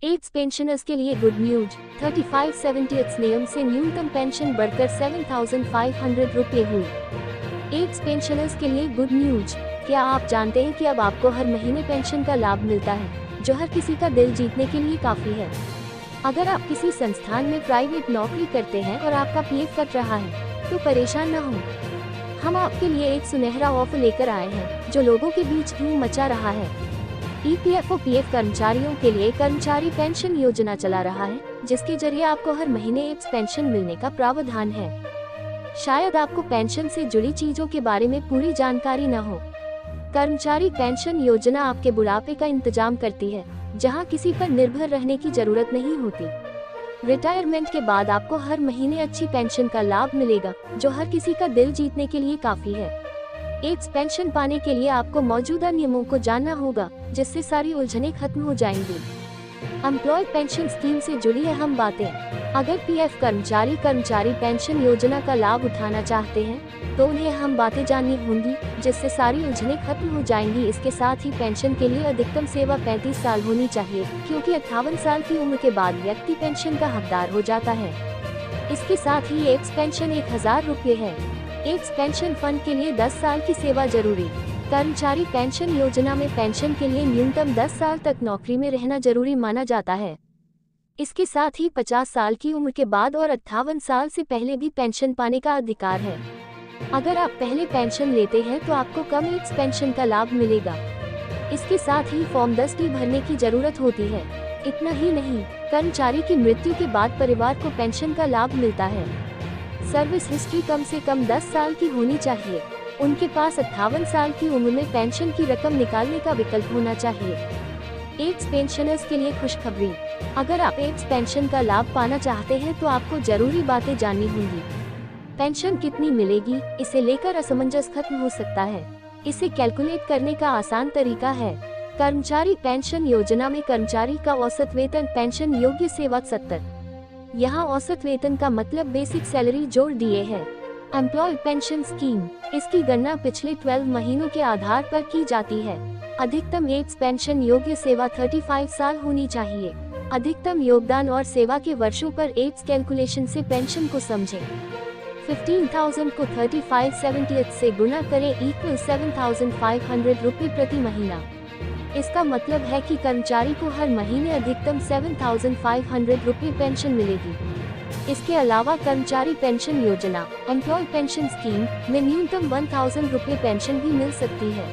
Ads pensioners के लिए good news. 3570 नियम से न्यूनतम पेंशन बढ़कर 7,500 रुपये हुई। एड्स पेंशनर्स के लिए गुड न्यूज। क्या आप जानते हैं कि अब आपको हर महीने पेंशन का लाभ मिलता है, जो हर किसी का दिल जीतने के लिए काफी है। अगर आप किसी संस्थान में प्राइवेट नौकरी करते हैं और आपका पीएफ कट रहा है, तो परेशान न हो। हम आपके लिए एक सुनहरा ऑफर लेकर आए हैं, जो लोगों के बीच धूम मचा रहा है। ईपीएफओ पीएफ कर्मचारियों के लिए कर्मचारी पेंशन योजना चला रहा है, जिसके जरिए आपको हर महीने एड्स पेंशन मिलने का प्रावधान है। शायद आपको पेंशन से जुड़ी चीजों के बारे में पूरी जानकारी न हो। कर्मचारी पेंशन योजना आपके बुढ़ापे का इंतजाम करती है, जहां किसी पर निर्भर रहने की जरूरत नहीं होती। रिटायरमेंट के बाद आपको हर महीने अच्छी पेंशन का लाभ मिलेगा, जो हर किसी का दिल जीतने के लिए काफी है। एड्स पेंशन पाने के लिए आपको मौजूदा नियमों को जानना होगा, जिससे सारी उलझनें खत्म हो जाएंगी। एम्प्लॉय पेंशन स्कीम से जुड़ी अहम बातें। अगर पीएफ कर्मचारी पेंशन योजना का लाभ उठाना चाहते हैं, तो उन्हें अहम बातें जाननी होंगी, जिससे सारी उलझनें खत्म हो जाएंगी। इसके साथ ही पेंशन के लिए अधिकतम सेवा 35 साल होनी चाहिए, क्योंकि 58 साल की उम्र के बाद व्यक्ति पेंशन का हकदार हो जाता है। इसके साथ ही एड्स पेंशन 1,000 रुपये है। एड्स पेंशन फंड के लिए 10 साल की सेवा जरूरी। कर्मचारी पेंशन योजना में पेंशन के लिए न्यूनतम 10 साल तक नौकरी में रहना जरूरी माना जाता है। इसके साथ ही 50 साल की उम्र के बाद और 58 साल से पहले भी पेंशन पाने का अधिकार है। अगर आप पहले पेंशन लेते हैं तो आपको कम एड्स पेंशन का लाभ मिलेगा। इसके साथ ही फॉर्म 10D भरने की जरूरत होती है। इतना ही नहीं, कर्मचारी की मृत्यु के बाद परिवार को पेंशन का लाभ मिलता है। सर्विस हिस्ट्री कम से कम 10 साल की होनी चाहिए। उनके पास 58 साल की उम्र में पेंशन की रकम निकालने का विकल्प होना चाहिए। एड्स पेंशनर्स के लिए खुशखबरी। अगर आप एड्स पेंशन का लाभ पाना चाहते हैं तो आपको जरूरी बातें जाननी होंगी। पेंशन कितनी मिलेगी, इसे लेकर असमंजस खत्म हो सकता है। इसे कैलकुलेट करने का आसान तरीका है। कर्मचारी पेंशन योजना में कर्मचारी का औसत वेतन पेंशन योग्य सेवा 70। यहाँ औसत वेतन का मतलब बेसिक सैलरी जोड़ दिए है। एम्प्लॉय पेंशन स्कीम, इसकी गणना पिछले 12 महीनों के आधार पर की जाती है। अधिकतम एड्स पेंशन योग्य सेवा 35 साल होनी चाहिए। अधिकतम योगदान और सेवा के वर्षों पर एड्स कैलकुलेशन से पेंशन को समझें। 15,000 को 3570 से गुणा करें इक्वल 7,500 रुपये प्रति महीना। इसका मतलब है कि कर्मचारी को हर महीने अधिकतम 7,500 रुपये पेंशन मिलेगी। इसके अलावा कर्मचारी पेंशन योजना एम्प्लॉय पेंशन स्कीम में न्यूनतम 1,000 रुपये पेंशन भी मिल सकती है।